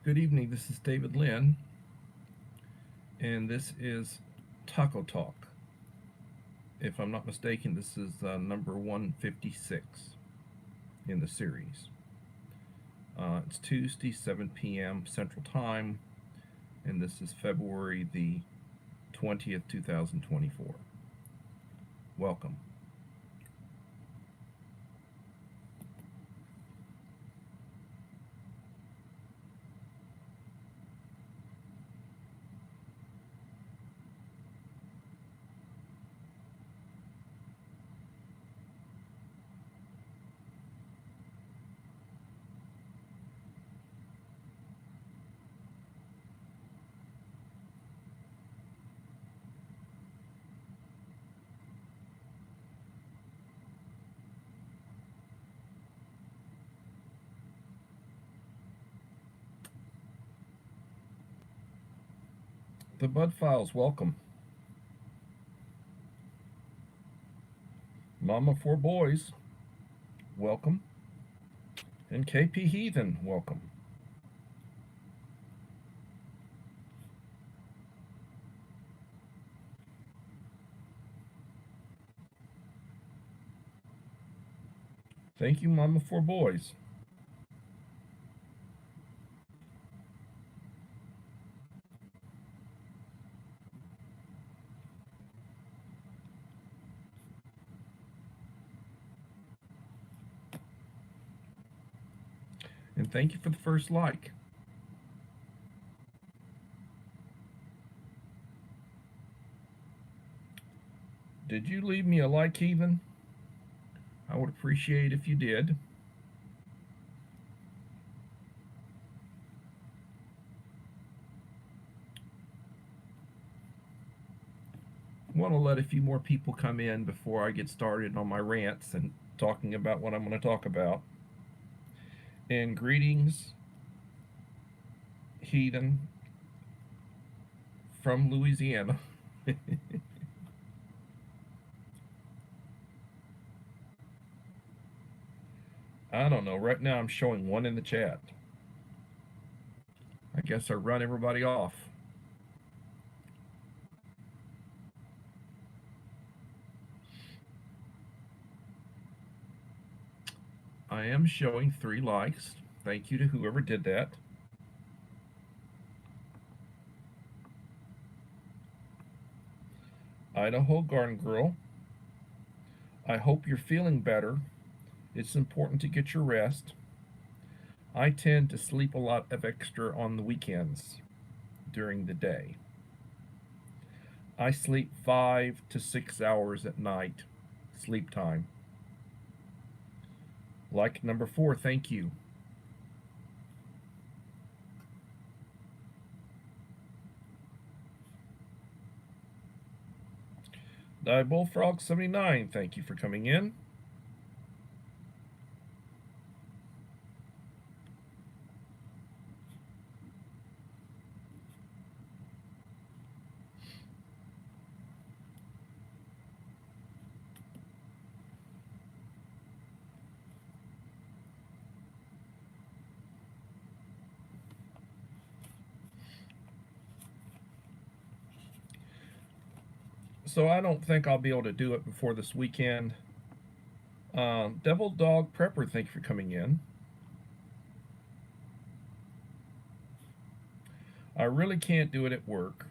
Good evening. This is David Lynn, and this is Taco Talk. If I'm not mistaken, this is number 156 in the series. It's Tuesday, 7 p.m. Central Time, and this is February the 20th, 2024. Welcome. The Bud Files, welcome. Mama Four Boys, welcome. And KP Heathen, welcome. Thank you, Mama Four Boys. And thank you for the first like. Did you leave me a like, Heathen? I would appreciate if you did. I want to let a few more people come in before I get started on my rants and talking about what I'm going to talk about. And greetings, Heathen from Louisiana. I don't know. Right now I'm showing one in the chat. I guess I run everybody off. I am showing 3 likes. Thank you to whoever did that. Idaho Garden Girl, I hope you're feeling better. It's important to get your rest. I tend to sleep a lot of extra on the weekends during the day. I sleep 5 to 6 hours at night, sleep time. Like number 4, thank you. Die Bullfrog 79, thank you for coming in. So I don't think I'll be able to do it before this weekend. Devil Dog Prepper, thank you for coming in. I really can't do it at work.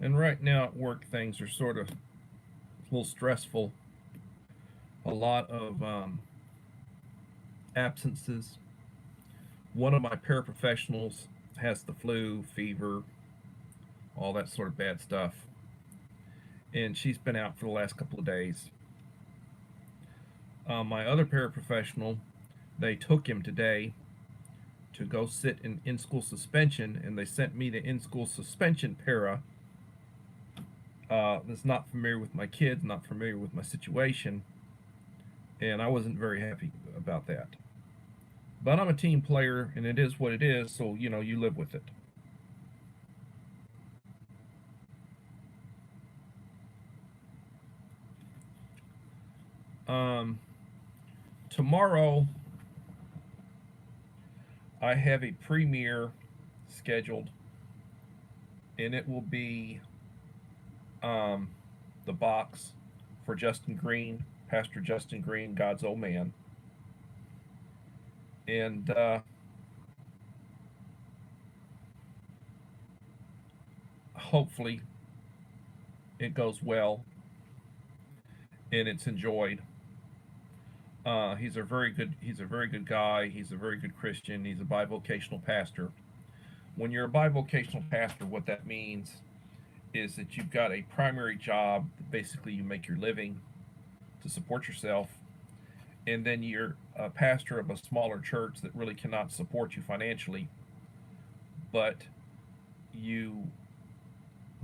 And right now at work, things are sort of a little stressful. A lot of absences. One of my paraprofessionals has the flu, fever, all that sort of bad stuff. And she's been out for the last couple of days. My other paraprofessional, they took him today to go sit in in-school suspension, and they sent me the in-school suspension para. That's not familiar with my kids, not familiar with my situation, and I wasn't very happy about that. But I'm a team player, and it is what it is, so you live with it. Tomorrow I have a premiere scheduled, and it will be um, the box for Justin Green, Pastor Justin Green, God's Old Man. And hopefully it goes well and it's enjoyed. He's a very good guy. He's a very good Christian. He's a bivocational pastor. When you're a bivocational pastor, what that means is that you've got a primary job that basically you make your living to support yourself, and then you're a pastor of a smaller church that really cannot support you financially, but you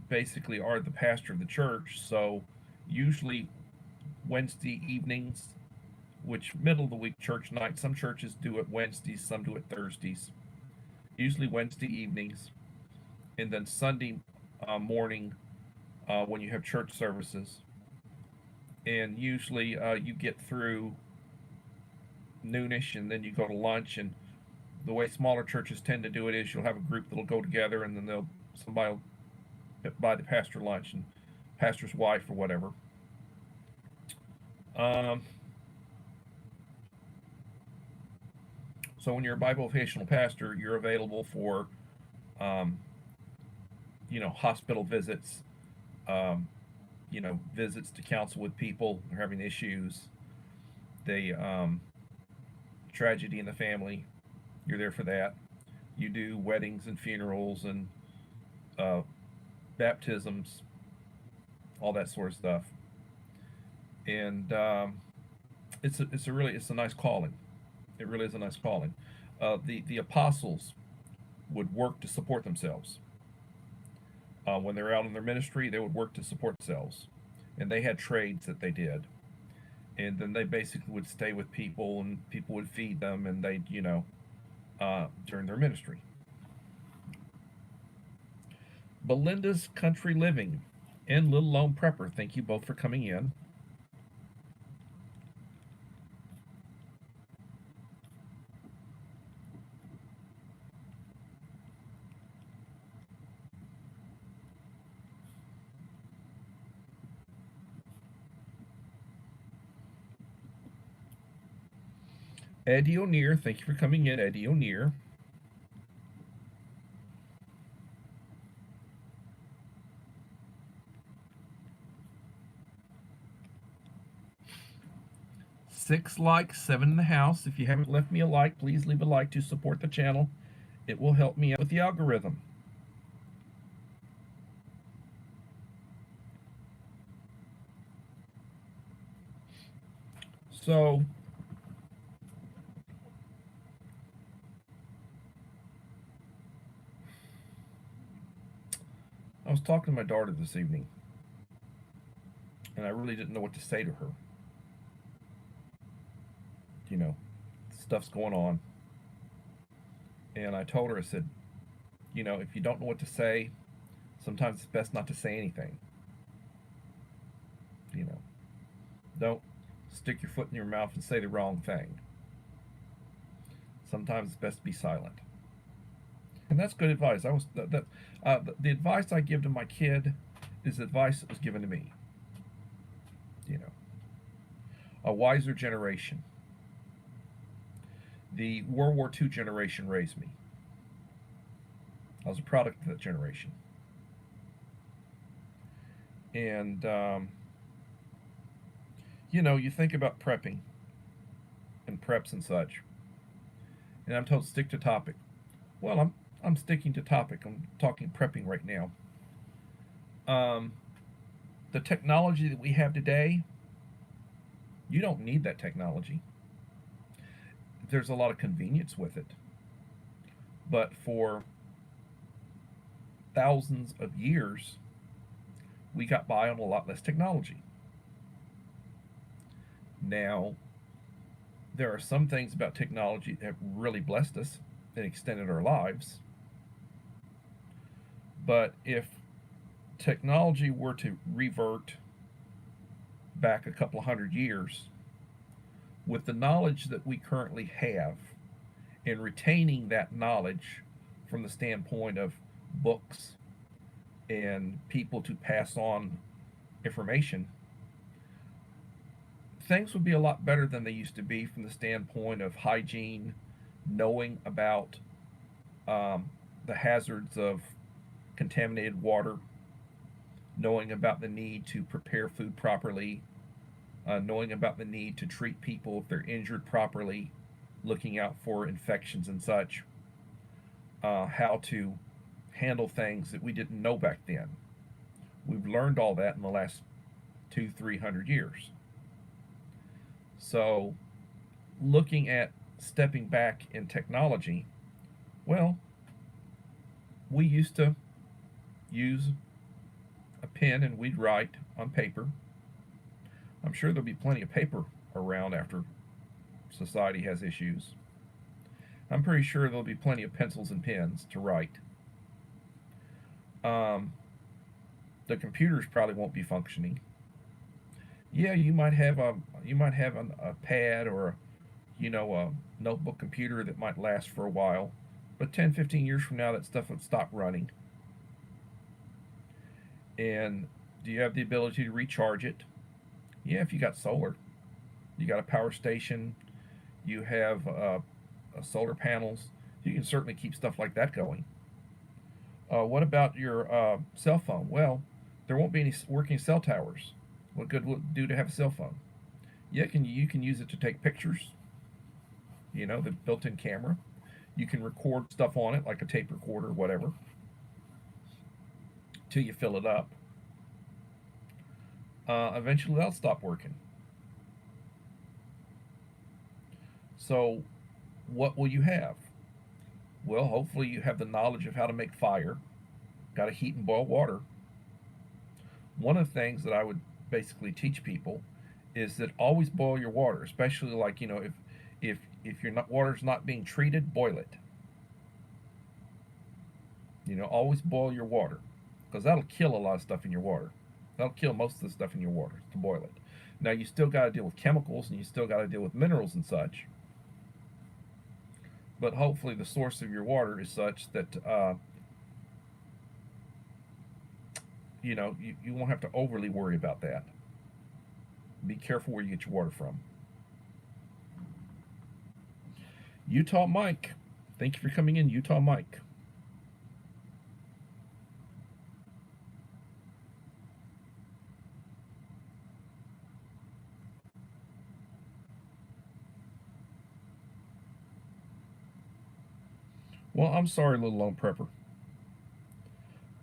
basically are the pastor of the church. So usually Wednesday evenings, which middle of the week church night, some churches do it Wednesdays, some do it Thursdays, usually Wednesday evenings, and then Sunday morning when you have church services. And usually you get through noonish and then you go to lunch. And the way smaller churches tend to do it is you'll have a group that'll go together, and then somebody will buy the pastor lunch and pastor's wife or whatever. So when you're a bivocational pastor, you're available for, um, hospital visits, um, visits to counsel with people who are having issues, the tragedy in the family. You're there for that. You do weddings and funerals and baptisms, all that sort of stuff. And it's a nice calling. It really is a nice calling. The apostles would work to support themselves. When they're out in their ministry, they would work to support themselves, and they had trades that they did. And then they basically would stay with people, and people would feed them, and they, during their ministry. Belinda's Country Living and Little Lone Prepper, thank you both for coming in. Eddie O'Neill, thank you for coming in, Eddie O'Neill. Six likes, 7 in the house. If you haven't left me a like, please leave a like to support the channel. It will help me out with the algorithm. So, I was talking to my daughter this evening, and I really didn't know what to say to her. Stuff's going on. And I told her, I said, if you don't know what to say, sometimes it's best not to say anything. Don't stick your foot in your mouth and say the wrong thing. Sometimes it's best to be silent. And that's good advice. The advice I give to my kid is advice that was given to me. A wiser generation. The World War II generation raised me. I was a product of that generation. And, you think about prepping and preps and such. And I'm told stick to topic. Well, I'm sticking to topic. I'm talking prepping right now. The technology that we have today, you don't need that technology. There's a lot of convenience with it. But for thousands of years, we got by on a lot less technology. Now, there are some things about technology that have really blessed us and extended our lives. But if technology were to revert back a couple of hundred years, with the knowledge that we currently have and retaining that knowledge from the standpoint of books and people to pass on information, things would be a lot better than they used to be from the standpoint of hygiene, knowing about um, the hazards of contaminated water, knowing about the need to prepare food properly, knowing about the need to treat people if they're injured properly, looking out for infections and such, how to handle things that we didn't know back then. We've learned all that in the last 200-300 years. So, looking at stepping back in technology, well, we used to use a pen and we'd write on paper. I'm sure there'll be plenty of paper around after society has issues. I'm pretty sure there'll be plenty of pencils and pens to write. Um, the computers probably won't be functioning. Yeah, you might have a pad or a notebook computer that might last for a while, but 10, 15 years from now, that stuff would stop running. And do you have the ability to recharge it? Yeah, if you got solar, you got a power station, you have solar panels, you can certainly keep stuff like that going. What about your cell phone? Well, there won't be any working cell towers. What good will it do to have a cell phone? Yeah, you can use it to take pictures. The built-in camera. You can record stuff on it like a tape recorder or whatever till you fill it up. Eventually, that'll stop working. So, what will you have? Well, hopefully, you have the knowledge of how to make fire, got to heat and boil water. One of the things that I would basically teach people is that always boil your water, especially like if your water's not being treated, boil it. Always boil your water because that'll kill a lot of stuff in your water. That'll kill most of the stuff in your water to boil it. Now you still got to deal with chemicals and you still got to deal with minerals and such. But hopefully the source of your water is such that you won't have to overly worry about that. Be careful where you get your water from. Utah Mike, thank you for coming in, Utah Mike. Well, I'm sorry, little lone prepper.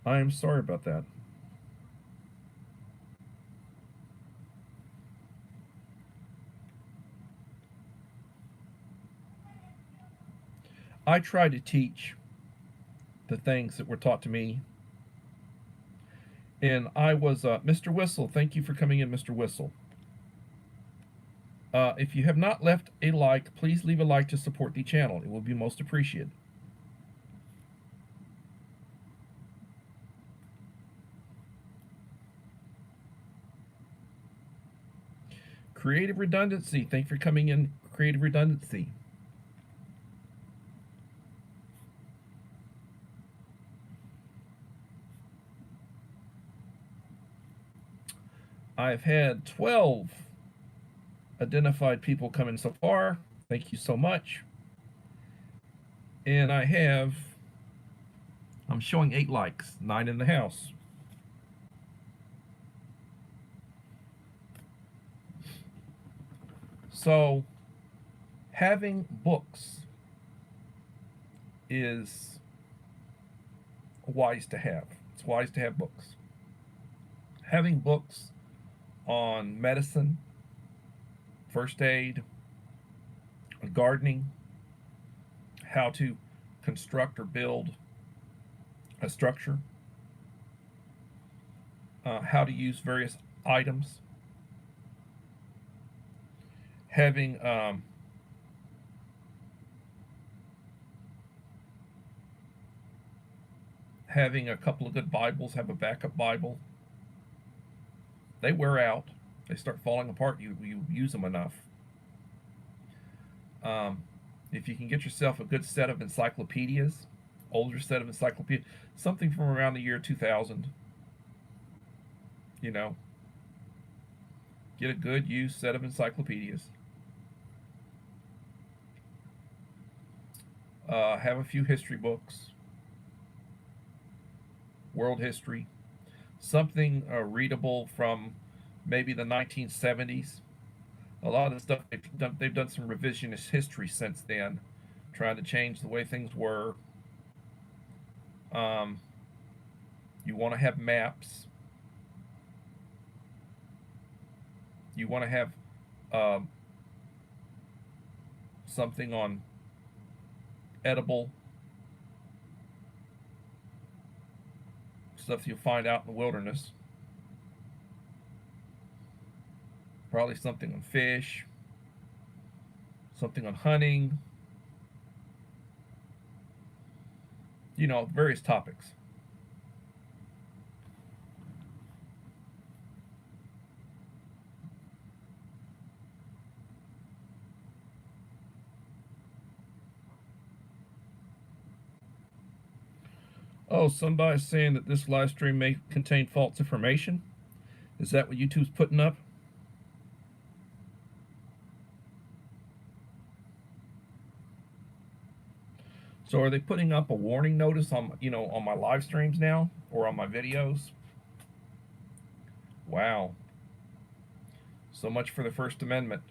I am sorry about that. I try to teach the things that were taught to me. And I was Mr. Whistle. Thank you for coming in, Mr. Whistle. If you have not left a like, please leave a like to support the channel. It will be most appreciated. Creative Redundancy. Thank you for coming in, Creative Redundancy. I've had 12 identified people come in so far. Thank you so much. And I'm showing 8 likes, 9 in the house. So, having books is wise to have. It's wise to have books. Having books on medicine, first aid, gardening, how to construct or build a structure, how to use various items, having having a couple of good Bibles, have a backup Bible. They wear out. They start falling apart. You use them enough. Um, If you can get yourself a good set of encyclopedias, older set of encyclopedias, something from around the year 2000, you know, get a good used set of encyclopedias. Have a few history books, world history, something readable from maybe the 1970s. A lot of the stuff they've done some revisionist history since then, trying to change the way things were. Um, you want to have maps. You want to have um, something on edible stuff you'll find out in the wilderness. Probably something on fish, something on hunting, various topics. Oh, somebody's saying that this live stream may contain false information. Is that what YouTube's putting up? So are they putting up a warning notice on my live streams now or on my videos? Wow. So much for the First Amendment.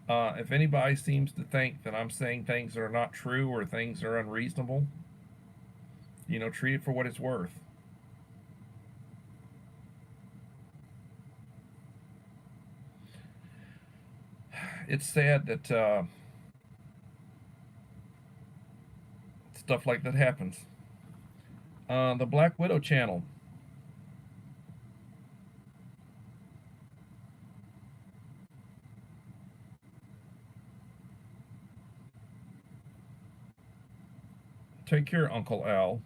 If anybody seems to think that I'm saying things that are not true or things that are unreasonable, treat it for what it's worth. It's sad that stuff like that happens. The Black Widow channel. Take care, Uncle Al.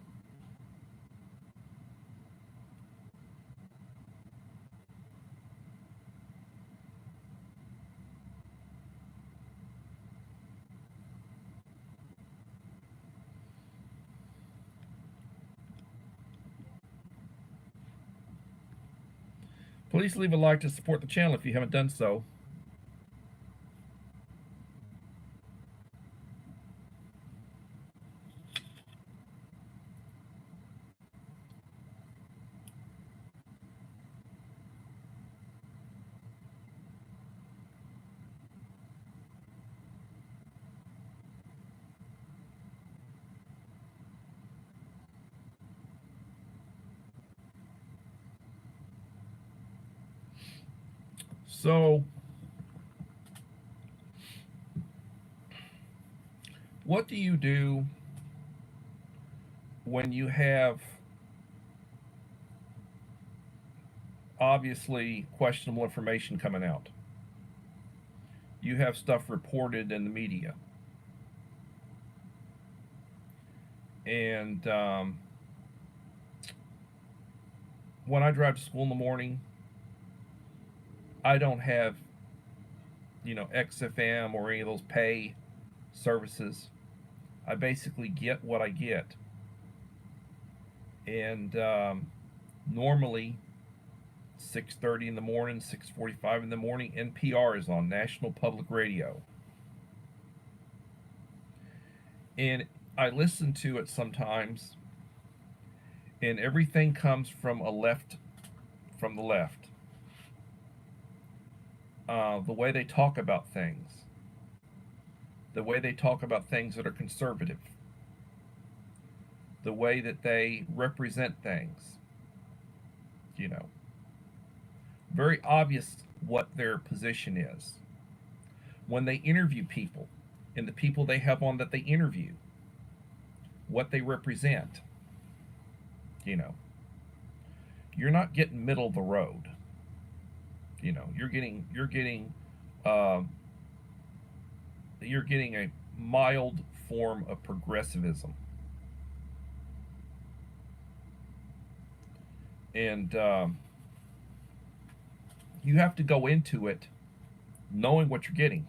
Please leave a like to support the channel if you haven't done so. So, what do you do when you have obviously questionable information coming out? You have stuff reported in the media. And when I drive to school in the morning, I don't have, XFM or any of those pay services. I basically get what I get. And normally, 6:30 in the morning, 6:45 in the morning, NPR is on, National Public Radio. And I listen to it sometimes, and everything comes from the left. The way they talk about things, the way they talk about things that are conservative, the way that they represent things, very obvious what their position is. When they interview people, and the people they have on that they interview, what they represent, you're not getting middle of the road. You're getting a mild form of progressivism. And you have to go into it knowing what you're getting.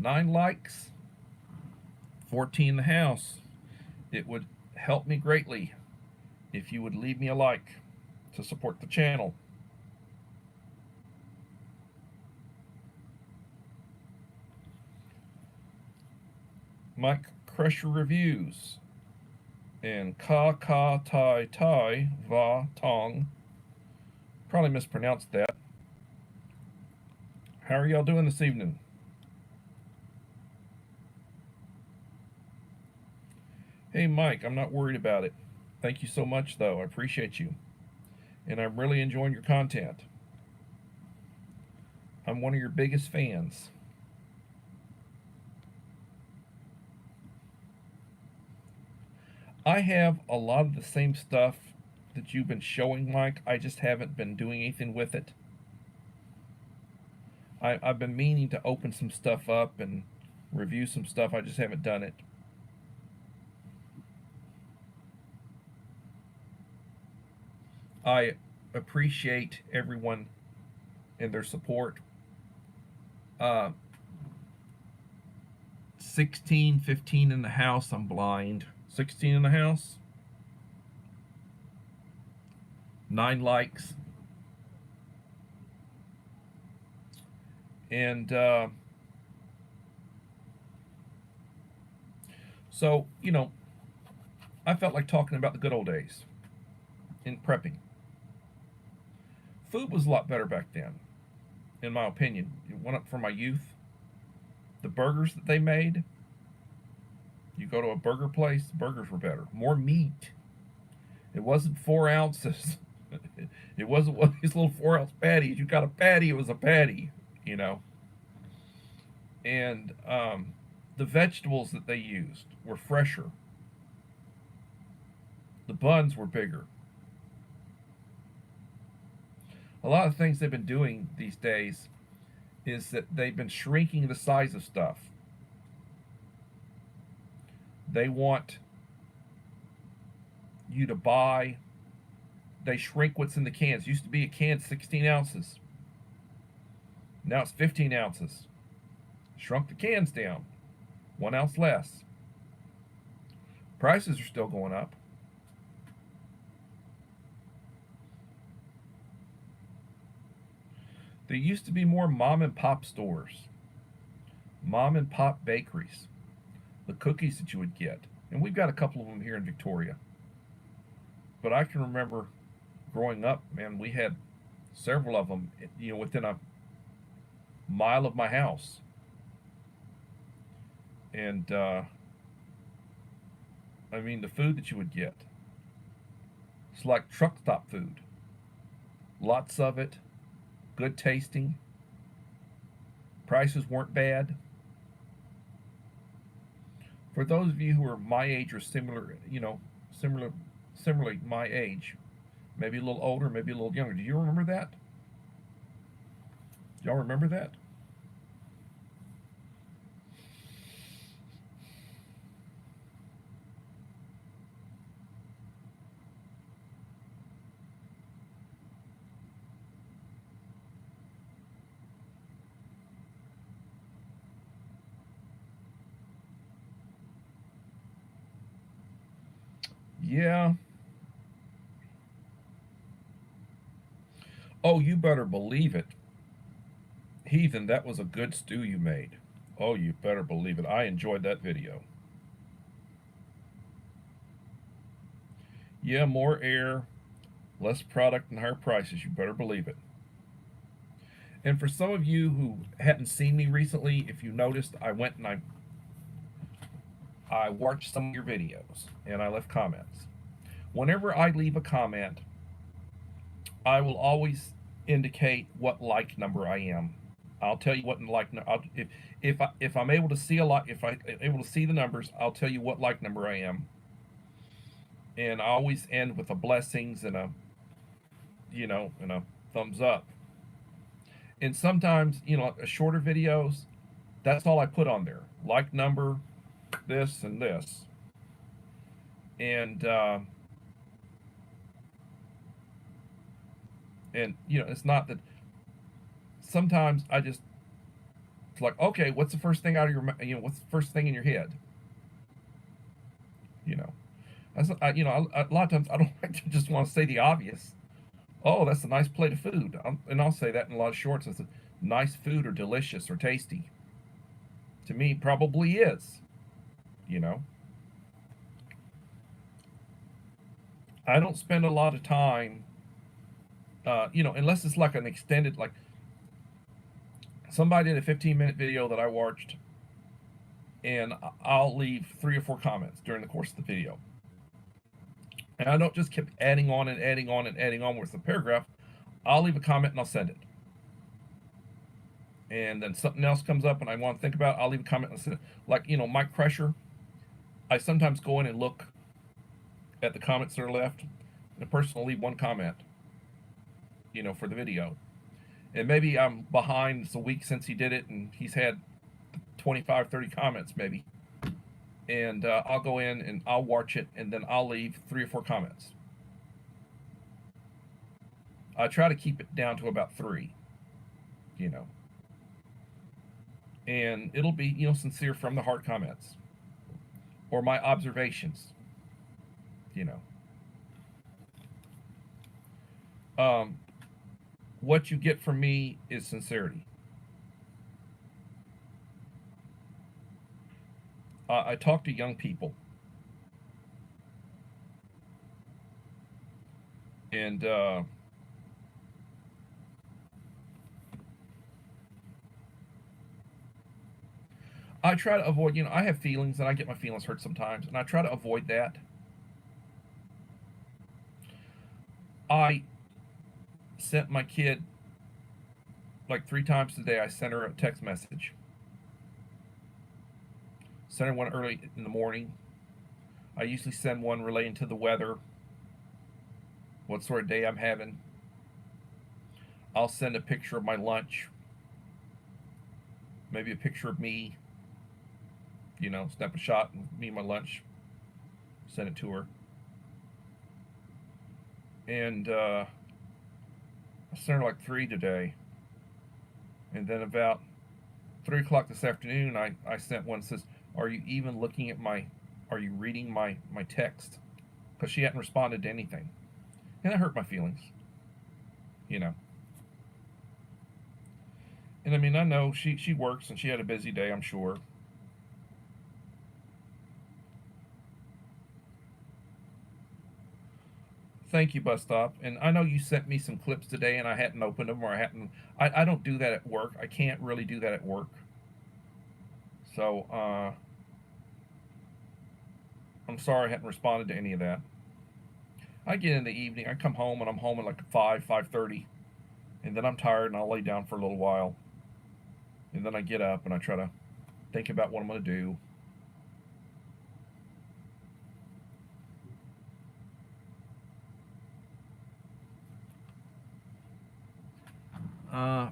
9 likes, 14 in the house. It would help me greatly if you would leave me a like to support the channel. Mike Crusher Reviews and Ka Ka Tai Tai Va Tong. Probably mispronounced that. How are y'all doing this evening? Hey Mike, I'm not worried about it. Thank you so much though. I appreciate you. And I'm really enjoying your content. I'm one of your biggest fans. I have a lot of the same stuff that you've been showing, Mike. I just haven't been doing anything with it. I've been meaning to open some stuff up and review some stuff. I just haven't done it. I appreciate everyone and their support. 16, 15 in the house. I'm blind. 16 in the house. 9 likes. And so, you know, I felt like talking about the good old days in prepping. Food was a lot better back then, in my opinion. It went up from my youth. The burgers that they made, you go to a burger place, the burgers were better. More meat. It wasn't 4 ounces. It wasn't one of these little 4-ounce patties. You got a patty, it was a patty, you know. And the vegetables that they used were fresher. The buns were bigger. A lot of things they've been doing these days is that they've been shrinking the size of stuff. They want you to buy, they shrink what's in the cans. Used to be a can 16 ounces. Now it's 15 ounces. Shrunk the cans down. 1 ounce less. Prices are still going up. There used to be more mom and pop stores, mom and pop bakeries, the cookies that you would get. And we've got a couple of them here in Victoria. But I can remember growing up, man, we had several of them, you know, within a mile of my house. And, I mean, the food that you would get, it's like truck stop food. Lots of it, good tasting. Prices weren't bad. For those of you who are my age or similar, you know, similarly my age, maybe a little older, maybe a little younger, do you remember that? Y'all remember that? Yeah. Oh, you better believe it. Heathen, that was a good stew you made. Oh, you better believe it. I enjoyed that video. Yeah, more air, less product, and higher prices. You better believe it. And for some of you who hadn't seen me recently, if you noticed, I went and I watched some of your videos and I left comments. Whenever I leave a comment, I will always indicate what like number I am. I'll tell you what like if I'm able to see a like, if I'm able to see the numbers, I'll tell you what like number I am. And I always end with a blessings and a, you know, and a thumbs up. And sometimes, you know, shorter videos, that's all I put on there. Like number, this and this. And you know, it's not that, sometimes I just It's like, okay, what's the first thing out of your, what's the first thing in your head? You know, a lot of times I don't like to just want to say the obvious. Oh, that's a nice plate of food. And I'll say that in a lot of shorts. I said, nice food or delicious or tasty. To me, probably is. You know, I don't spend a lot of time, unless it's like an extended, like somebody did a 15-minute video that I watched, and I'll leave 3 or 4 comments during the course of the video. And I don't just keep adding on and adding on and adding on with the paragraph. I'll leave a comment and I'll send it. And then something else comes up and I want to think about it, I'll leave a comment and send it. Like, Mike Crusher, I sometimes go in and look at the comments that are left. And the person will leave one comment, for the video. And maybe I'm behind, it's a week since he did it, and he's had 25, 30 comments maybe. And I'll go in and I'll watch it, and then I'll leave 3 or 4 comments. I try to keep it down to about 3, and it'll be, sincere from the heart comments or my observations, what you get from me is sincerity. I talk to young people, and I try to avoid, I have feelings and I get my feelings hurt sometimes, and I try to avoid that. I sent my kid like 3 times today. I sent her a text message. Sent her one early in the morning. I usually send one relating to the weather, what sort of day I'm having. I'll send a picture of my lunch, maybe a picture of me, snap a shot of me and my lunch, send it to her. And I sent her like 3 today. And then about 3 o'clock this afternoon, I sent one that says, are you even looking at are you reading my text? Because she hadn't responded to anything. And that hurt my feelings, And I mean, I know she works and she had a busy day, I'm sure. Thank you, Bus Stop. And I know you sent me some clips today and I hadn't opened them, or I don't do that at work. I can't really do that at work. So, I'm sorry I hadn't responded to any of that. I get in the evening, I come home and I'm home at like 5:30. And then I'm tired and I'll lay down for a little while. And then I get up and I try to think about what I'm going to do.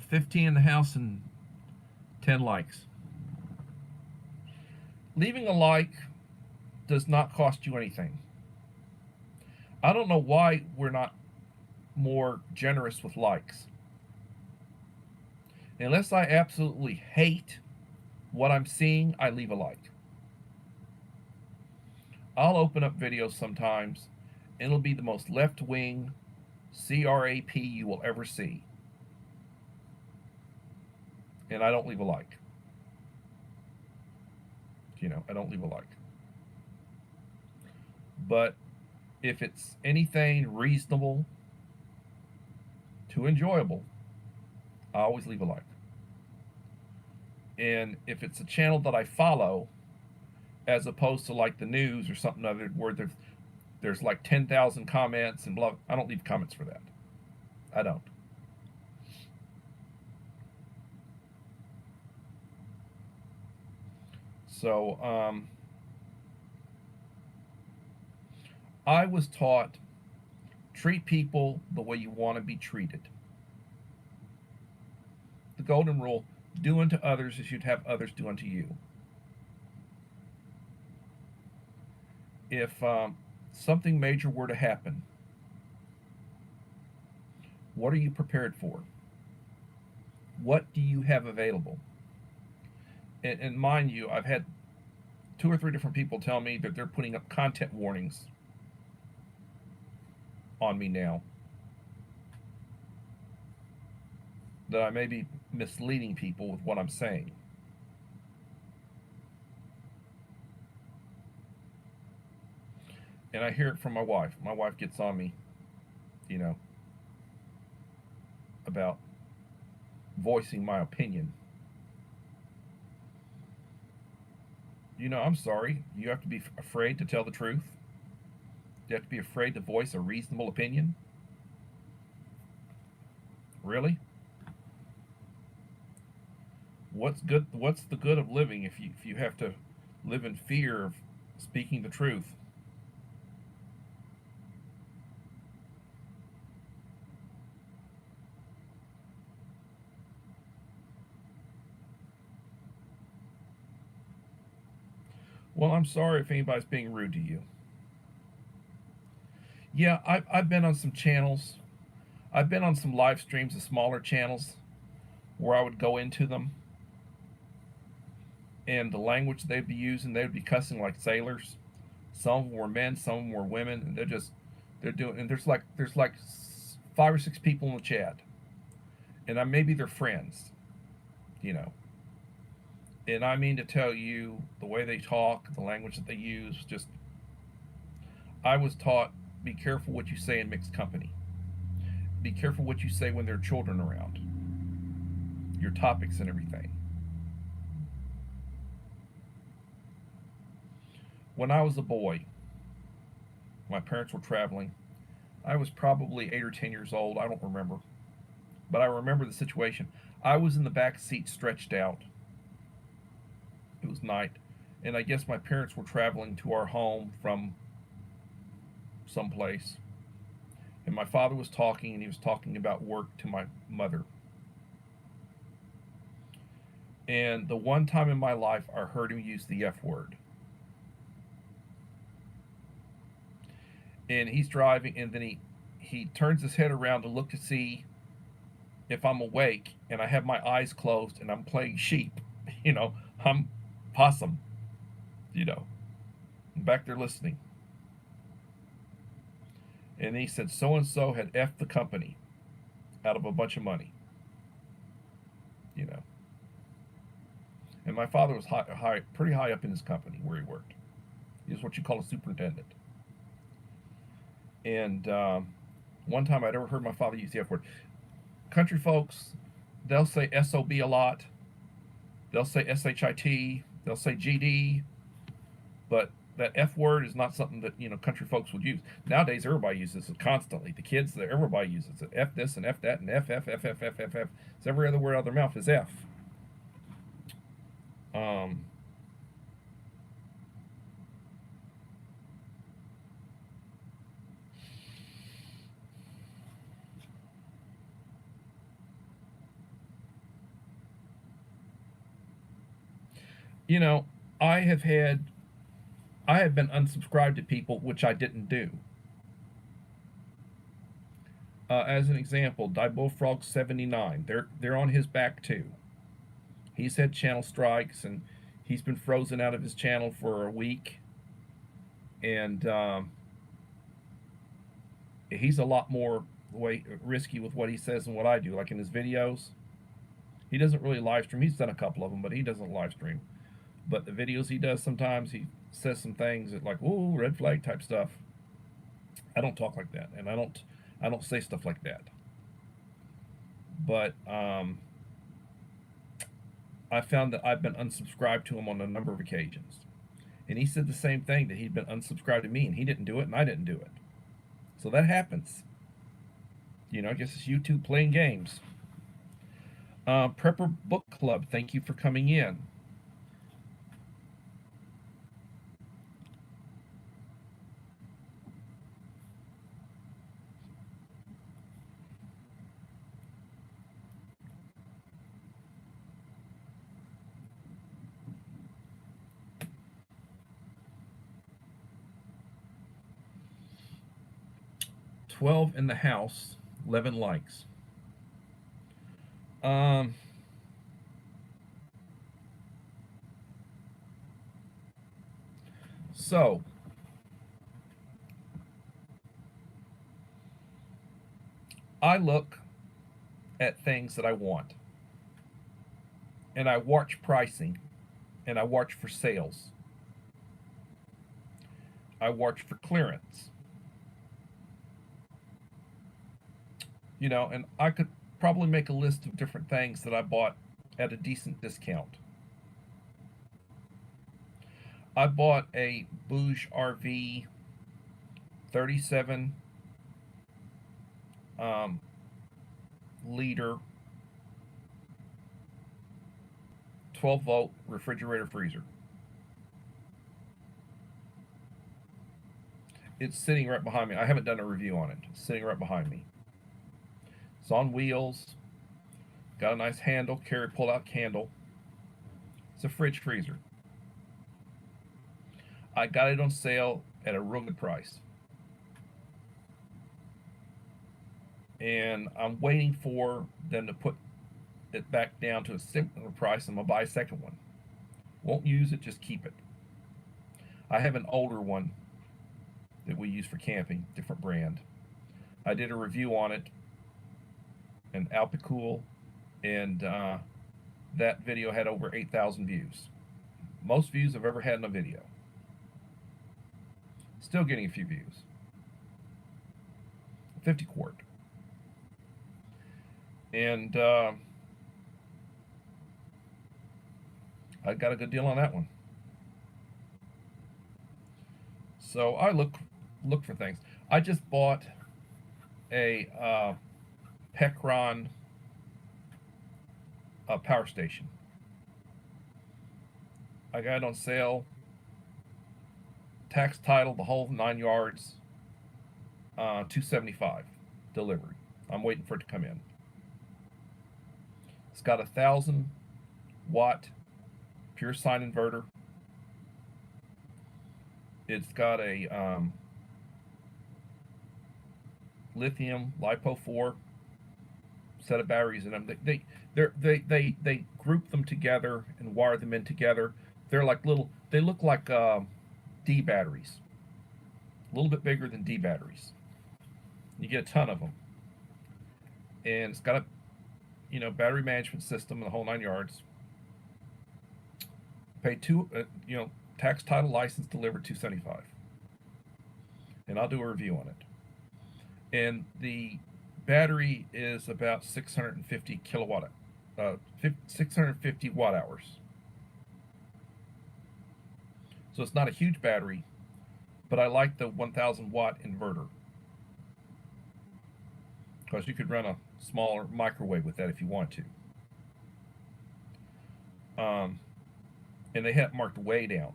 15 in the house and 10 likes. Leaving a like does not cost you anything. I don't know why we're not more generous with likes. Unless I absolutely hate what I'm seeing, I leave a like. I'll open up videos sometimes, and it'll be the most left-wing crap you will ever see. And I don't leave a like. I don't leave a like. But if it's anything reasonable to enjoyable, I always leave a like. And if it's a channel that I follow, as opposed to like the news or something other where there's like 10,000 comments and blah, I don't leave comments for that. I don't. So, I was taught, treat people the way you want to be treated. The golden rule, do unto others as you'd have others do unto you. If something major were to happen, what are you prepared for? What do you have available? And mind you, I've had 2 or 3 different people tell me that they're putting up content warnings on me now, that I may be misleading people with what I'm saying. And I hear it from my wife. My wife gets on me, you know, about voicing my opinion. I'm sorry. You have to be afraid to tell the truth. You have to be afraid to voice a reasonable opinion. Really? What's the good of living if you have to live in fear of speaking the truth? Well, I'm sorry if anybody's being rude to you. Yeah, I've been on some channels. I've been on some live streams of smaller channels where I would go into them, and the language they'd be using, they'd be cussing like sailors. Some of them were men, some of them were women, and they're doing. And there's like 5 or 6 people in the chat, and maybe they're friends, you know. And I mean to tell you, the way they talk, the language that they use, just I was taught, be careful what you say in mixed company. Be careful what you say when there are children around. Your topics and everything. When I was a boy, my parents were traveling. I was probably 8 or 10 years old. I don't remember, but I remember the situation. I was in the back seat, stretched out. It was night, and I guess my parents were traveling to our home from someplace. And my father was talking, and he was talking about work to my mother. And the one time in my life I heard him use the F word. And he's driving, and then he turns his head around to look to see if I'm awake, and I have my eyes closed, and I'm playing sheep. I'm possum. I'm back there listening. And he said so and so had effed the company out of a bunch of money. You know. And my father was pretty high up in his company where he worked. He was what you call a superintendent. And one time I'd ever heard my father use the F word. Country folks, they'll say SOB a lot. They'll say SHIT. They'll say GD. But that F word is not something that country folks would use. Nowadays, everybody uses it constantly. The kids, everybody uses it. F this and F that and F F F F F F F. So every other word out of their mouth is F. Um, you know, I have had, I have been unsubscribed to people which I didn't do. As an example, Bullfrog 79. They're on his back too. He's had channel strikes, and he's been frozen out of his channel for a week. And he's a lot more risky with what he says than what I do. Like in his videos, he doesn't really live stream. He's done a couple of them, but he doesn't live stream. But the videos he does, sometimes he says some things that like, "Ooh, red flag" type stuff. I don't talk like that, and I don't say stuff like that. But I found that I've been unsubscribed to him on a number of occasions. And he said the same thing, that he'd been unsubscribed to me, and he didn't do it, and I didn't do it. So that happens. I guess it's YouTube playing games. Prepper Book Club, thank you for coming in. "12 in the house, 11 likes." Um, So, I look at things that I want, and I watch pricing, and I watch for sales. I watch for clearance. And I could probably make a list of different things that I bought at a decent discount. I bought a Bouge RV 37 um, liter 12-volt refrigerator freezer. It's sitting right behind me. I haven't done a review on it. It's sitting right behind me. It's on wheels. Got a nice handle, carry pull-out handle. It's a fridge freezer. I got it on sale at a real good price. And I'm waiting for them to put it back down to a similar price. I'm going to buy a second one. Won't use it, just keep it. I have an older one that we use for camping, different brand. I did a review on it, an Alpicool, and that video had over 8,000 views. Most views I've ever had in a video. Still getting a few views. 50 quart. And I got a good deal on that one. So I look for things. I just bought a Pecron power station. I got it on sale. Tax, title, the whole 9 yards. $275 delivery. I'm waiting for it to come in. It's got a 1,000-watt pure sine inverter. It's got a lithium LiPo 4 set of batteries in them. They group them together and wire them in together. They're like little. They look like D batteries. A little bit bigger than D batteries. You get a ton of them, and it's got a battery management system, the whole 9 yards. Pay tax, title, license, delivered, $275, and I'll do a review on it. And the battery is about 650 kilowatt, 650 watt hours. So it's not a huge battery, but I like the 1,000 watt inverter because you could run a smaller microwave with that if you want to. And they have marked way down.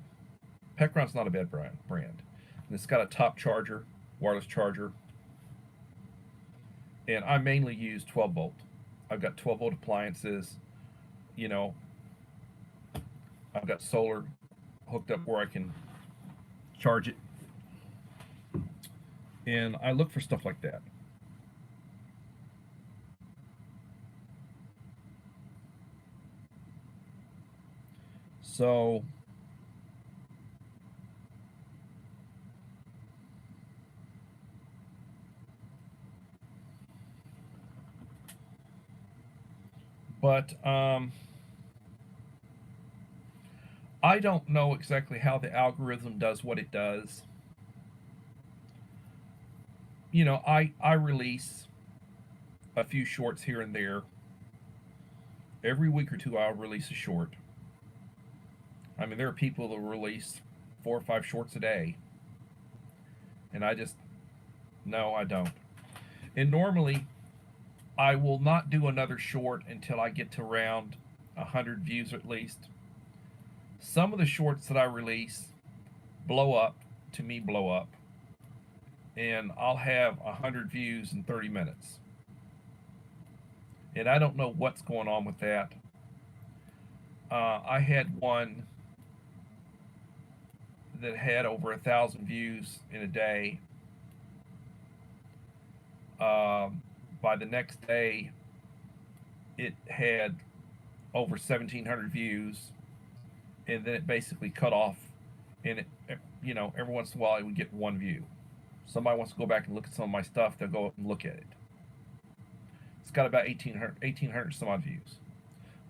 Pecron's not a bad brand. And it's got a top charger, wireless charger. And I mainly use 12 volt. I've got 12 volt appliances. I've got solar hooked up where I can charge it. And I look for stuff like that. So but I don't know exactly how the algorithm does what it does. I release a few shorts here and there. Every week or two, I'll release a short. I mean, there are people that release 4 or 5 shorts a day. And no, I don't. And normally, I will not do another short until I get to around 100 views at least. Some of the shorts that I release blow up, and I'll have 100 views in 30 minutes. And I don't know what's going on with that. I had one that had over 1,000 views in a day. By the next day, it had over 1,700 views, and then it basically cut off, and every once in a while I would get one view. Somebody wants to go back and look at some of my stuff, they'll go up and look at it. It's got about 1,800 some odd views.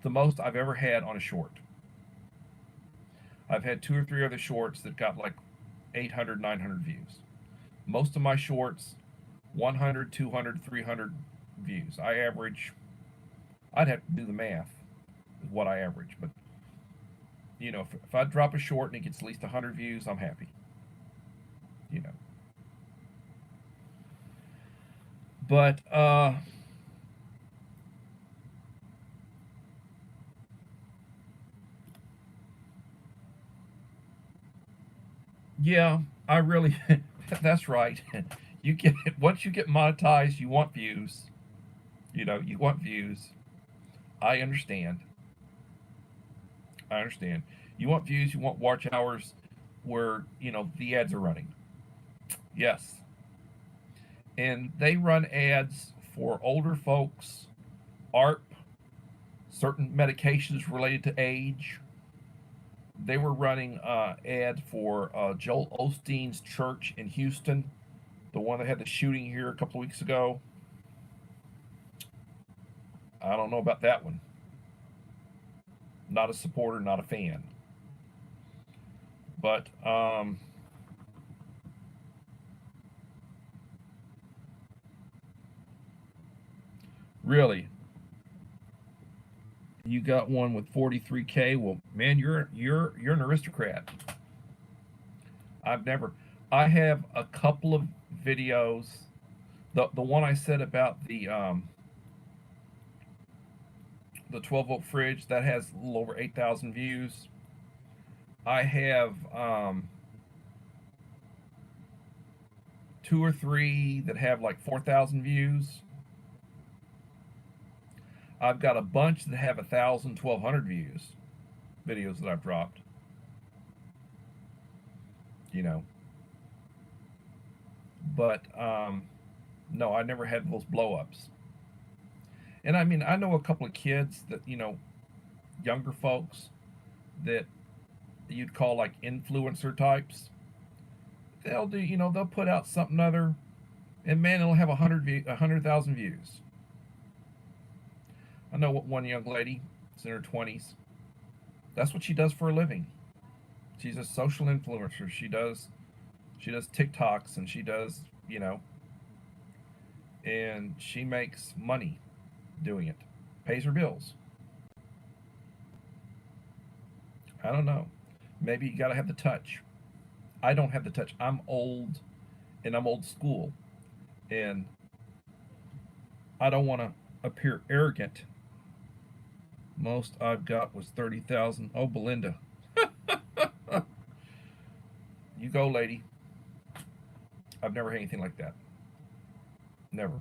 The most I've ever had on a short. I've had 2 or 3 other shorts that got like 800, 900 views. Most of my shorts, 100, 200, 300 views. I'd have to do the math, is what I average. But, if I drop a short and it gets at least 100 views, I'm happy. You know. But, yeah, I really, that's right. Once you get monetized, you want views. You want views. I understand. I understand. You want views, you want watch hours where, the ads are running. Yes. And they run ads for older folks, ARP, certain medications related to age. They were running ad for Joel Osteen's church in Houston, the one that had the shooting here a couple of weeks ago. I don't know about that one. Not a supporter, not a fan. But really, you got one with 43K. Well, man, you're an aristocrat. I've never. I have a couple of videos. The one I said about the 12-volt fridge that has a little over 8,000 views. I have 2 or 3 that have like 4,000 views. I've got a bunch that have 1,000, 1,200 views. Videos that I've dropped. But no, I never had those blow ups. And I mean, I know a couple of kids that younger folks that you'd call like influencer types. They'll do, they'll put out something other, and man, it'll have 100,000 views. I know what one young lady, is in her 20s. That's what she does for a living. She's a social influencer. She does TikToks and she does, and she makes money doing it. Pays her bills. I don't know. Maybe you got to have the touch. I don't have the touch. I'm old and I'm old school. And I don't want to appear arrogant. Most I've got was 30,000. Oh, Belinda. You go, lady. I've never had anything like that. Never.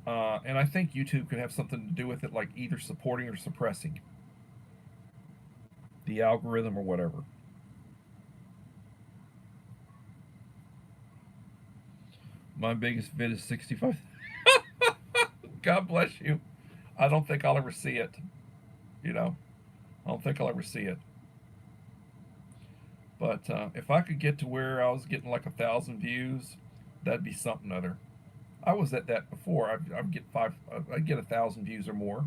And I think YouTube could have something to do with it, like either supporting or suppressing the algorithm or whatever. My biggest vid is 65. God bless you. I don't think I'll ever see it. I don't think I'll ever see it. But if I could get to where I was getting like 1,000 views, that'd be something other. I was at that before. I'd get I'd get 1,000 views or more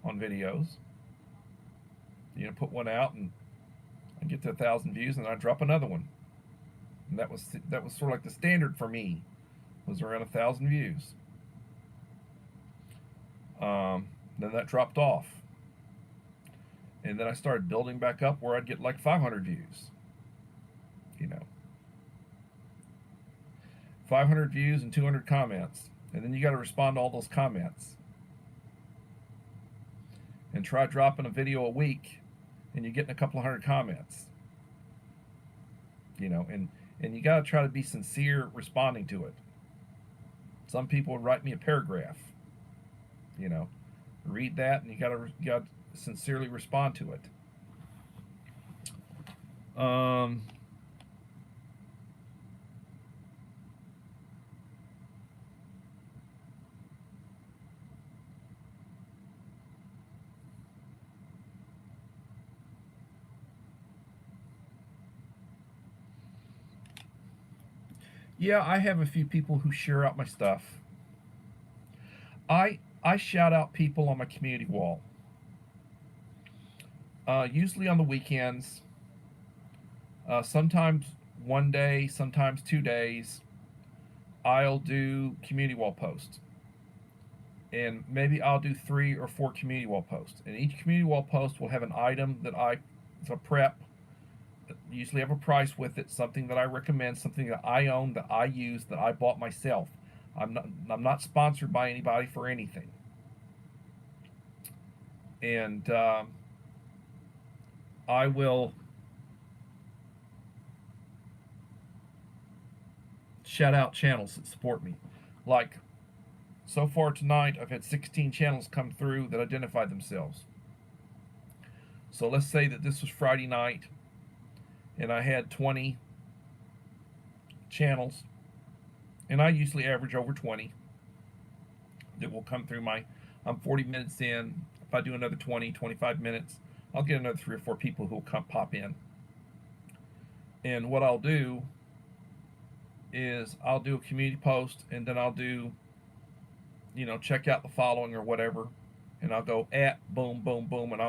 on videos. Put one out and I get to 1,000 views, and I drop another one. And that was sort of like the standard for me, was around 1,000 views. Then that dropped off, and then I started building back up where I'd get like 500 views. 500 views and 200 comments, and then you got to respond to all those comments. And try dropping a video a week, and you're getting a couple of hundred comments. And you got to try to be sincere responding to it. Some people would write me a paragraph. Read that, and you got to sincerely respond to it. Yeah, I have a few people who share out my stuff. I shout out people on my community wall. Usually on the weekends. Sometimes one day, sometimes 2 days. I'll do community wall posts, and maybe I'll do 3 or 4 community wall posts. And each community wall post will have an item that it's a prep. Usually have a price with it, something that I recommend, something that I own, that I use, that I bought myself. I'm not sponsored by anybody for anything. And I will shout out channels that support me. Like, so far tonight, I've had 16 channels come through that identify themselves. So let's say that this was Friday night and I had 20 channels, and I usually average over 20 that will come through I'm 40 minutes in. If I do another 20, 25 minutes, I'll get another 3 or 4 people who will pop in. And what I'll do is I'll do a community post, and then I'll do, check out the following or whatever, and I'll go at boom, boom, boom, and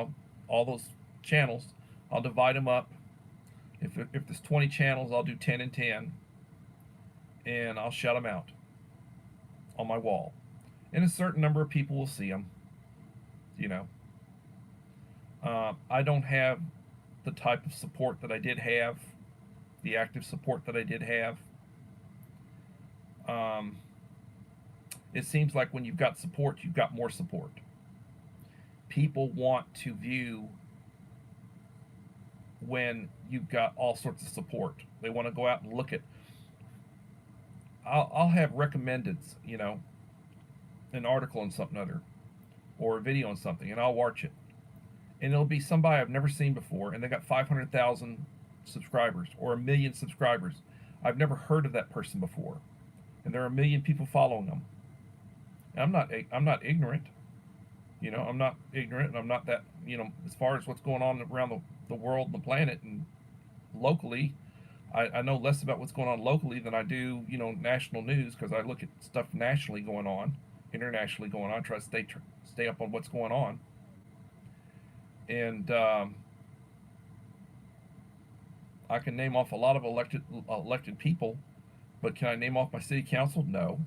all those channels, I'll divide them up. If there's 20 channels, I'll do 10 and 10, and I'll shout them out on my wall. And a certain number of people will see them. I don't have the type of support that I did have, the active support that I did have. It seems like when you've got support, you've got more support. People want to view when you've got all sorts of support. They want to go out and look at. I'll have recommended, an article on something other, or a video on something, and I'll watch it, and it'll be somebody I've never seen before, and they got 500,000 subscribers or 1 million subscribers. I've never heard of that person before, and there are 1 million people following them. And I'm not ignorant. I'm not ignorant, and I'm not that, as far as what's going on around the world and the planet and locally, I know less about what's going on locally than I do, national news, because I look at stuff nationally going on, internationally going on, try to stay up on what's going on. And I can name off a lot of elected people, but can I name off my city council? No.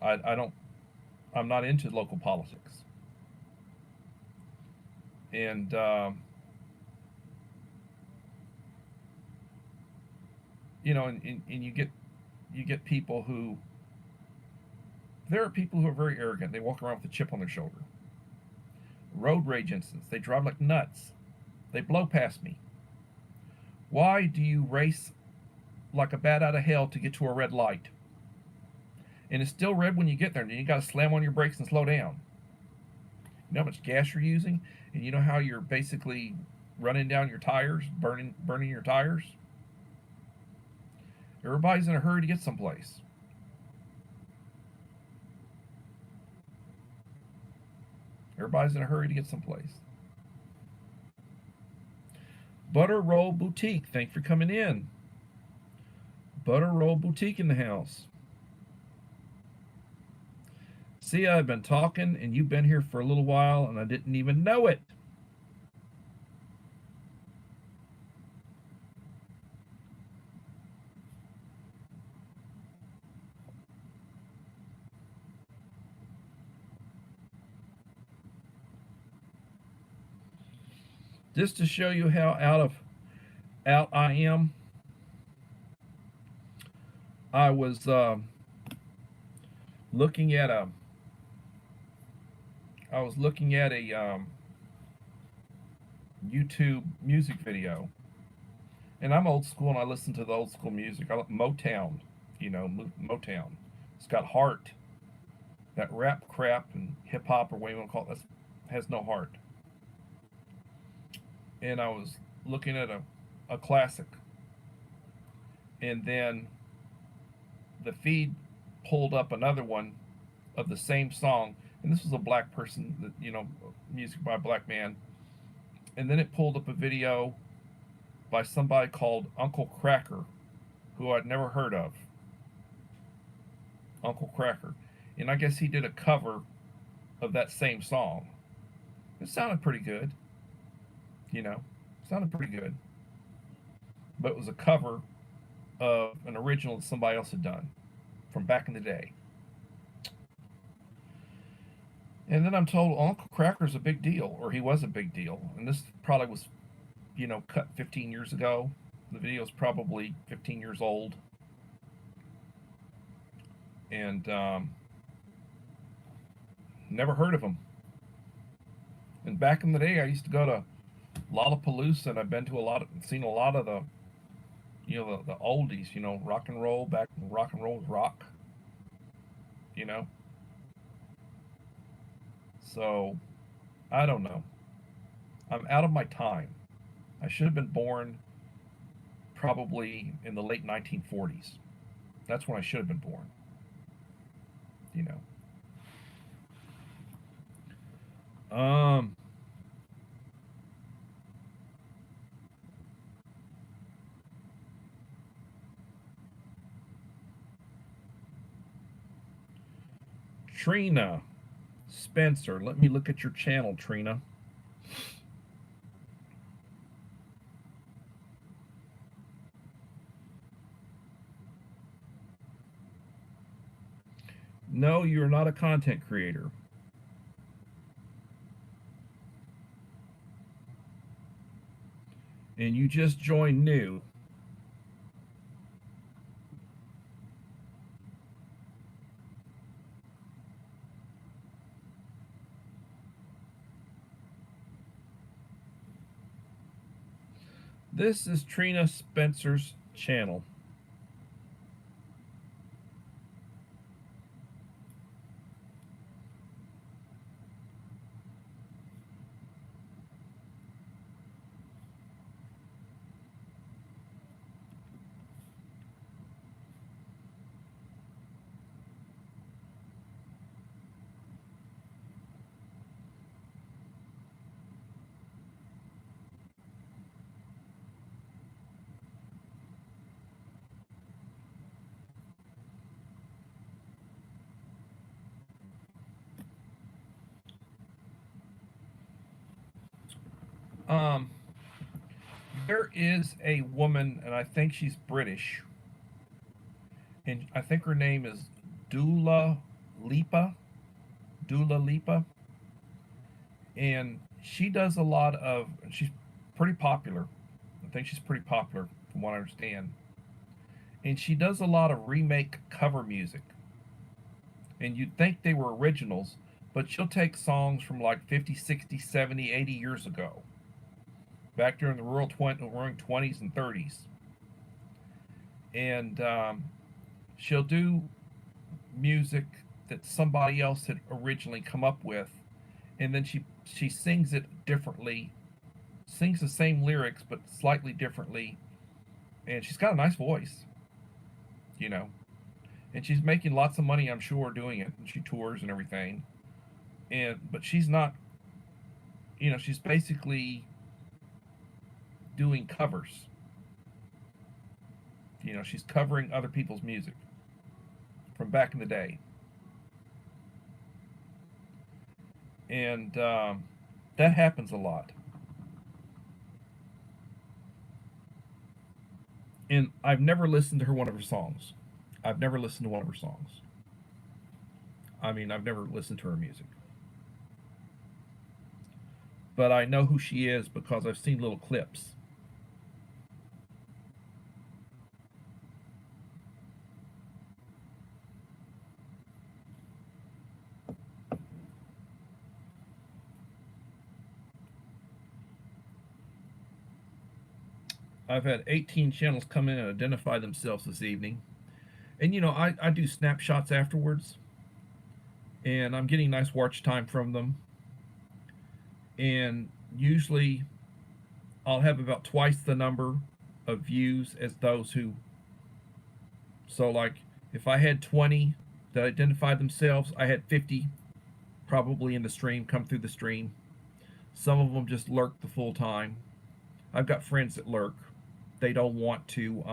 I don't. I'm not into local politics. And and you get people who. There are people who are very arrogant. They walk around with a chip on their shoulder. Road rage incidents. They drive like nuts. They blow past me. Why do you race like a bat out of hell to get to a red light? And it's still red when you get there, and you got to slam on your brakes and slow down. You know how much gas you're using, and you know how you're basically running down your tires, burning your tires. Everybody's in a hurry to get someplace. Everybody's in a hurry to get someplace. Butter Roll Boutique, thanks for coming in. Butter Roll Boutique in the house. See, I've been talking, and you've been here for a little while, and I didn't even know it. Just to show you how out I am, I was looking at a YouTube music video, and I'm old school and I listen to the old school music. I like Motown, Motown. It's got heart. That rap crap and hip hop, or what you want to call it, has no heart. And I was looking at a classic, and then the feed pulled up another one of the same song, and this was a black person, that music by a black man, and then it pulled up a video by somebody called Uncle Kracker, who I'd never heard of. Uncle Kracker. And I guess he did a cover of that same song. It sounded pretty good, you know, sounded pretty good. But it was a cover of an original that somebody else had done from back in the day. And then I'm told Uncle Kracker's a big deal, or he was a big deal. And this probably was, cut 15 years ago. The video's probably 15 years old. And never heard of him. And back in the day, I used to go to Lollapalooza, and I've been to seen a lot of the oldies, rock and roll, back when rock and roll was rock, you know. So, I don't know. I'm out of my time. I should have been born probably in the late 1940s. That's when I should have been born, you know. Trina Spencer, let me look at your channel, Trina. No, you're not a content creator. And you just joined new. This is Trina Spencer's channel. Um, there is a woman, and I think she's British, and I think her name is Dula Lipa. Dula Lipa. And she does a lot of, she's pretty popular. I think she's pretty popular from what I understand. And she does a lot of remake cover music. And you'd think they were originals, but she'll take songs from like 50, 60, 70, 80 years ago, back during the roaring 20s and 30s. And she'll do music that somebody else had originally come up with, and then she sings it differently, sings the same lyrics but slightly differently, and she's got a nice voice, you know. And she's making lots of money, I'm sure, doing it. And she tours and everything. But she's not, she's basically doing covers. She's covering other people's music from back in the day. And that happens a lot. And I've never listened to one of her songs. I've never listened to one of her songs. I mean, I've never listened to her music. But I know who she is because I've seen little clips. I've had 18 channels come in and identify themselves this evening. And I do snapshots afterwards. And I'm getting nice watch time from them. And usually I'll have about twice the number of views as those who. So, like, if I had 20 that identified themselves, I had 50 probably in the stream, come through the stream. Some of them just lurk the full time. I've got friends that lurk. they don't want to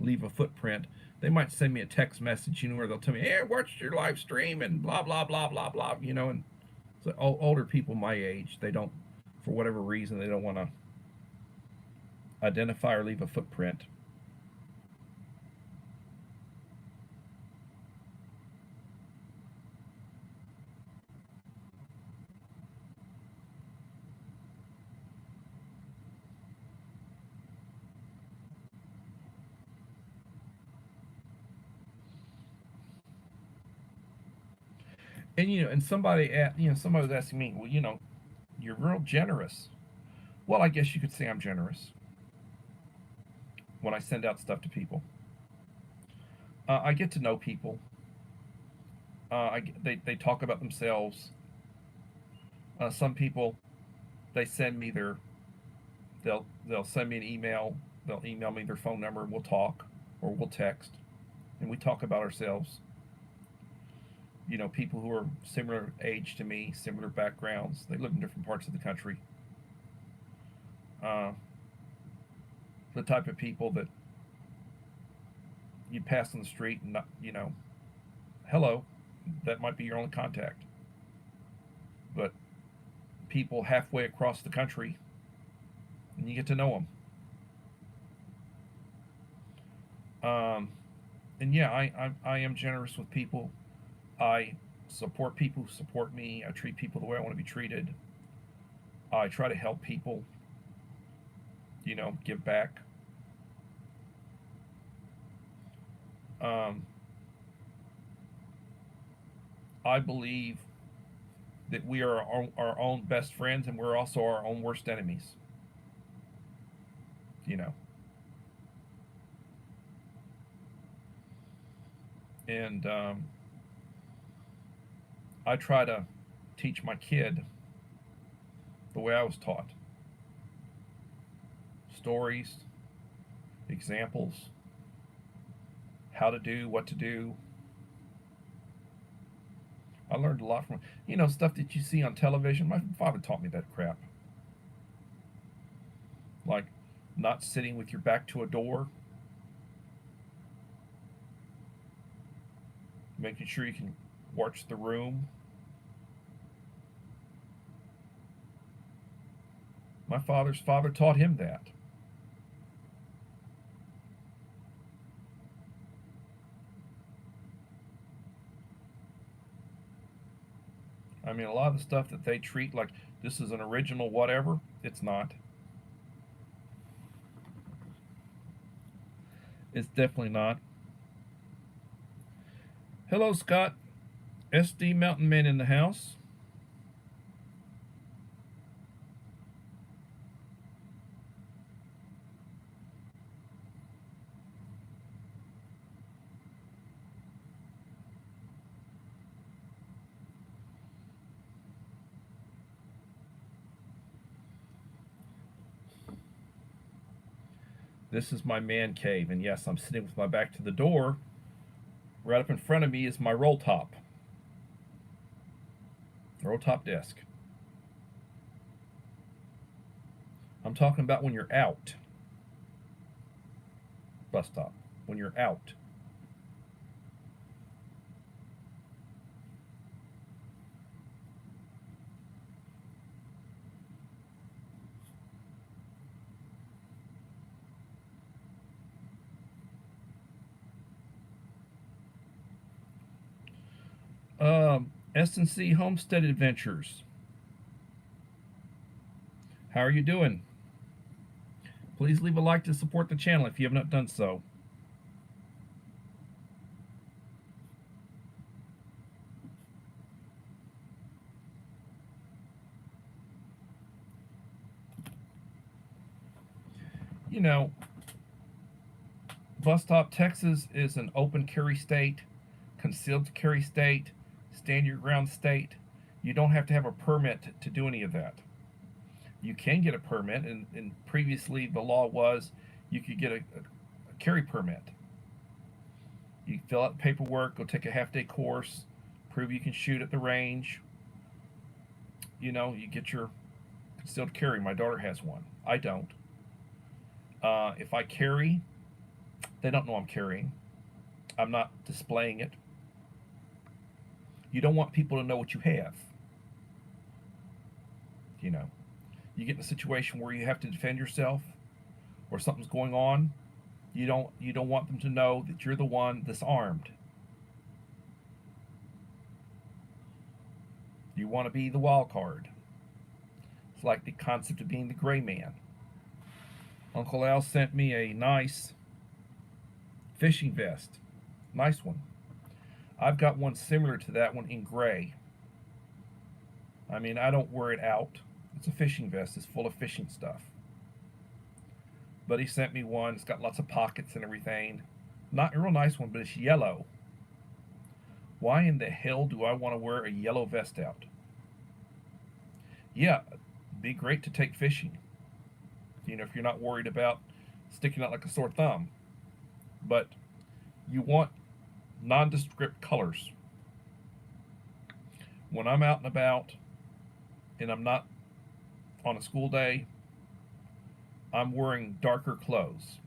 leave a footprint, they might send me a text message, where they'll tell me, "Hey, I watched your live stream," and blah blah blah blah blah, and so older people my age, they don't, for whatever reason, they don't want to identify or leave a footprint. And and somebody was asking me, well, you're real generous. Well, I guess you could say I'm generous when I send out stuff to people. I get to know people. They talk about themselves. Some people, they send me they'll send me an email. They'll email me their phone number, and we'll talk, or we'll text, and we talk about ourselves. People who are similar age to me, similar backgrounds. They live in different parts of the country. Uh, the type of people that you pass on the street and not, hello, that might be your only contact. But people halfway across the country, and you get to know them. And yeah, I am generous with people. I support people who support me. I treat people the way I want to be treated. I try to help people, give back. Um, I believe that we are our own best friends, and we're also our own worst enemies. You know, and I try to teach my kid the way I was taught: stories, examples, how to do, what to do. I learned a lot from stuff that you see on television. My father taught me that crap, like not sitting with your back to a door, making sure you can watch the room. My father's father taught him that. I mean, a lot of the stuff that they treat like this is an original whatever, it's not. It's definitely not. Hello, Scott. SD Mountain Man in the house. This is my man cave, and yes, I'm sitting with my back to the door. Right up in front of me is my roll top desk. I'm talking about when you're out. Bus stop. When you're out. S&C Homestead Adventures. How are you doing? Please leave a like to support the channel if you have not done so. You know, Bus Stop, Texas is an open carry state, concealed carry state, stand your ground state. You don't have to have a permit to do any of that. You can get a permit, and previously the law was you could get a carry permit. You fill out the paperwork, go take a half-day course, prove you can shoot at the range. You get your concealed carry. My daughter has one. I don't. If I carry, they don't know I'm carrying. I'm not displaying it. You don't want people to know what you have. You know, you get in a situation where you have to defend yourself or something's going on. You don't want them to know that you're the one that's armed. You want to be the wild card. It's like the concept of being the gray man. Uncle Al sent me a nice fishing vest. Nice one. I've got one similar to that one in gray. I mean, I don't wear it out. It's a fishing vest. It's full of fishing stuff. But he sent me one. It's got lots of pockets and everything. Not a real nice one, but it's yellow. Why in the hell do I want to wear a yellow vest out? Yeah, it'd be great to take fishing. You know, if you're not worried about sticking out like a sore thumb. But you want nondescript colors. When I'm out and about and I'm not on a school day, I'm wearing darker clothes.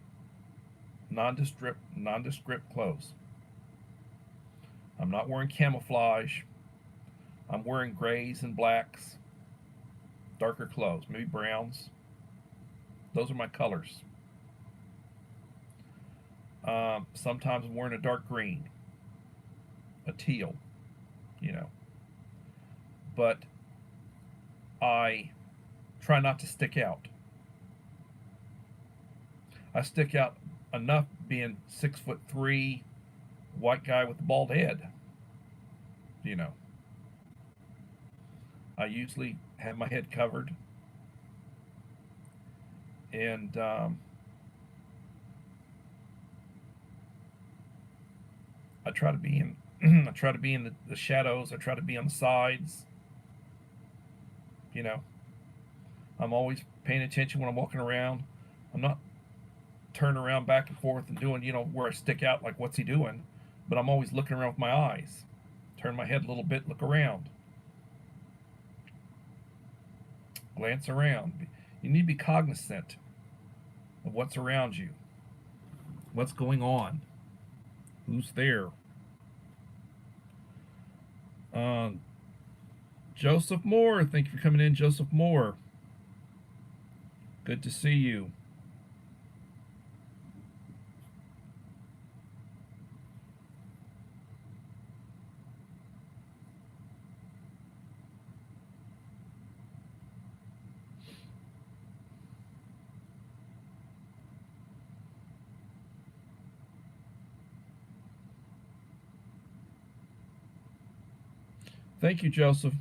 Nondescript clothes. I'm not wearing camouflage. I'm wearing grays and blacks, darker clothes, maybe browns. Those are my colors. Sometimes I'm wearing a dark green, a teal, you know. But I try not to stick out. I stick out enough being 6'3", white guy with a bald head. You know, I usually have my head covered, and I try to be in. I try to be in the shadows. I try to be on the sides. You know, I'm always paying attention when I'm walking around. I'm not turning around back and forth and doing, where I stick out like, what's he doing? But I'm always looking around with my eyes. Turn my head a little bit, look around. Glance around. You need to be cognizant of what's around you. What's going on? Who's there? Joseph Moore, thank you for coming in, Joseph Moore. Good to see you. Thank you, Joseph.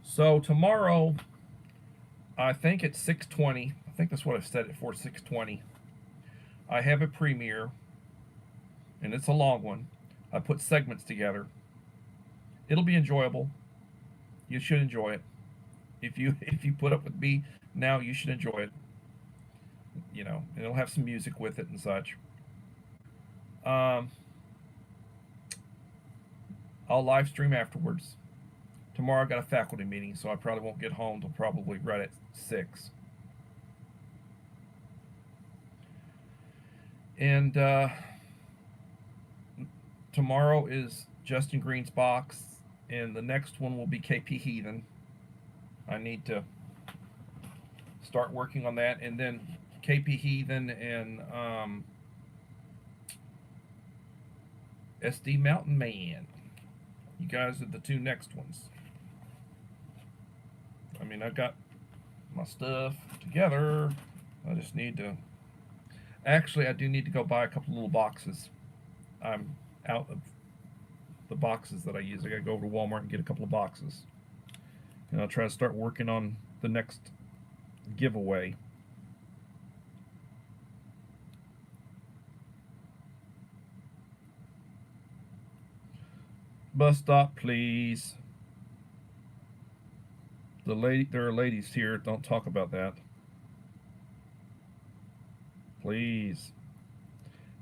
So tomorrow, I think it's 6:20. I think that's what I've set it for, 6:20. I have a premiere, and it's a long one. I put segments together. It'll be enjoyable. You should enjoy it. If you put up with me now, you should enjoy it. And it'll have some music with it and such. Um, I'll live stream afterwards. Tomorrow I've got a faculty meeting, so I probably won't get home till probably right at 6. And tomorrow is Justin Green's box, and the next one will be KP Heathen. I need to start working on that, and then KP Heathen and SD Mountain Man. You guys are the two next ones. I mean, I've got my stuff together. I just need to. Actually, I do need to go buy a couple little boxes. I'm out of the boxes that I use. I gotta go over to Walmart and get a couple of boxes. And I'll try to start working on the next giveaway. Bus stop, please. There are ladies here. Don't talk about that. Please.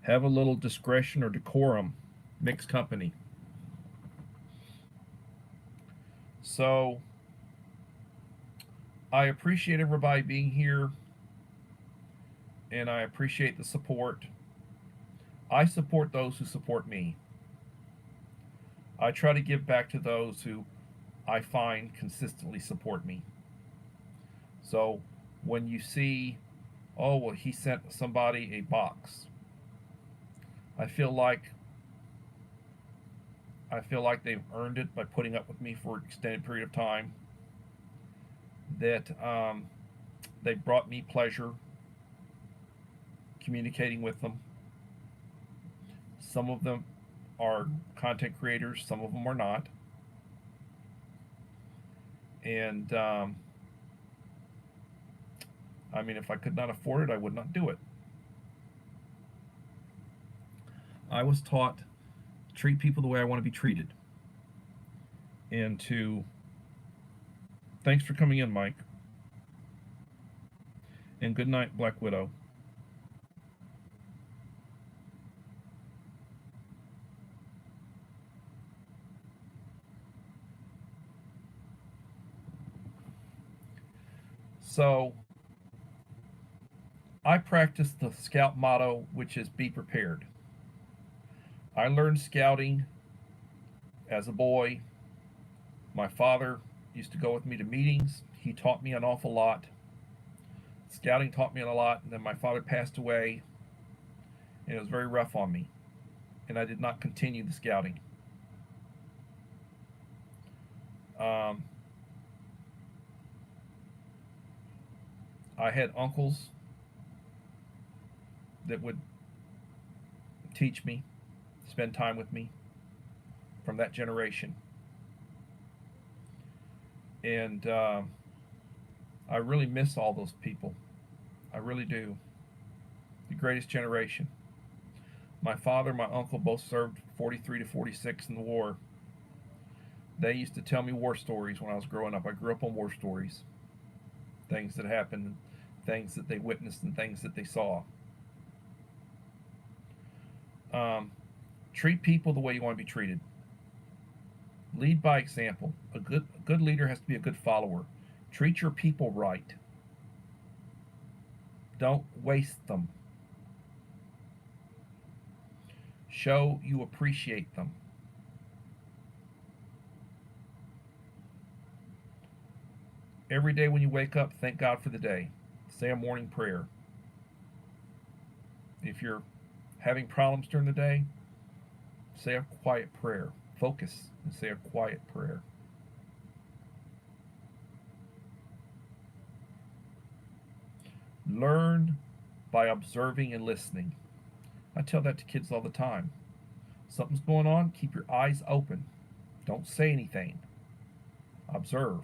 Have a little discretion or decorum. Mixed company. So, I appreciate everybody being here, and I appreciate the support. I support those who support me. I try to give back to those who I find consistently support me. So when you see, oh, well, he sent somebody a box, I feel like they've earned it by putting up with me for an extended period of time. That they brought me pleasure communicating with them. Some of them are content creators, some of them are not. And I mean, if I could not afford it, I would not do it. I was taught to treat people the way I want to be treated. And to, thanks for coming in, Mike. And good night, Black Widow. So, I practice the Scout motto, which is be prepared. I learned scouting as a boy. My father used to go with me to meetings. He taught me an awful lot. Scouting taught me a lot, and then my father passed away, and it was very rough on me, and I did not continue the scouting. Um, I had uncles that would teach me, spend time with me from that generation. And I really miss all those people. I really do. The greatest generation. My father, my uncle both served 43 to 46 in the war. They used to tell me war stories when I was growing up. I grew up on war stories. Things that happened, things that they witnessed, and things that they saw. Treat people the way you want to be treated. Lead by example. A good leader has to be a good follower. Treat your people right. Don't waste them. Show you appreciate them. Every day when you wake up, thank God for the day. Say a morning prayer. If you're having problems during the day, say a quiet prayer. Focus and say a quiet prayer. Learn by observing and listening. I tell that to kids all the time. Something's going on, keep your eyes open. Don't say anything. Observe.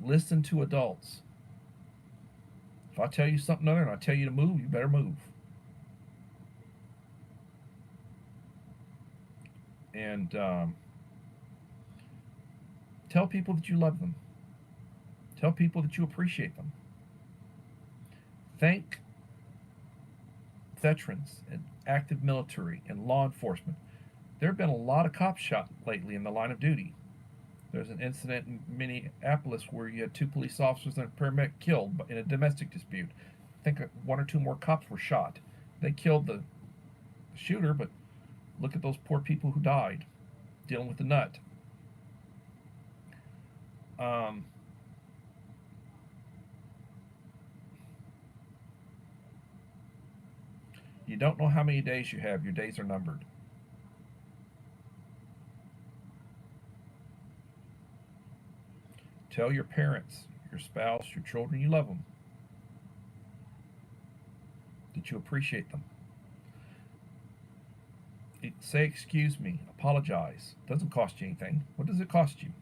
Listen to adults. If I tell you something other and I tell you to move, you better move. And tell people that you love them. Tell people that you appreciate them. Thank veterans and active military and law enforcement. There have been a lot of cops shot lately in the line of duty. There's an incident in Minneapolis where you had 2 police officers and a paramedic killed in a domestic dispute. I think 1 or 2 more cops were shot. They killed the shooter, but look at those poor people who died dealing with the nut. You don't know how many days you have. Your days are numbered. Tell your parents, your spouse, your children you love them, that you appreciate them. Say excuse me, apologize. It doesn't cost you anything. What does it cost you?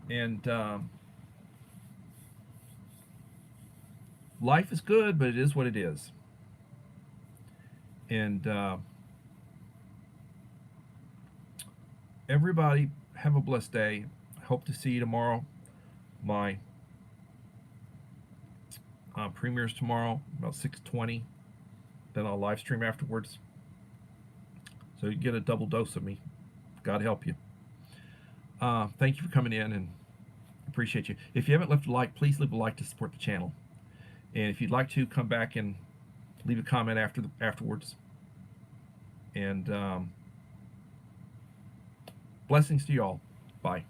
And life is good, but it is what it is. And everybody have a blessed day. I hope to see you tomorrow. My premieres tomorrow about 6:20. Then I'll live stream afterwards. So you get a double dose of me. God help you. Thank you for coming in, and appreciate you. If you haven't left a like, please leave a like to support the channel. And if you'd like to, come back and leave a comment afterwards. And blessings to you all. Bye.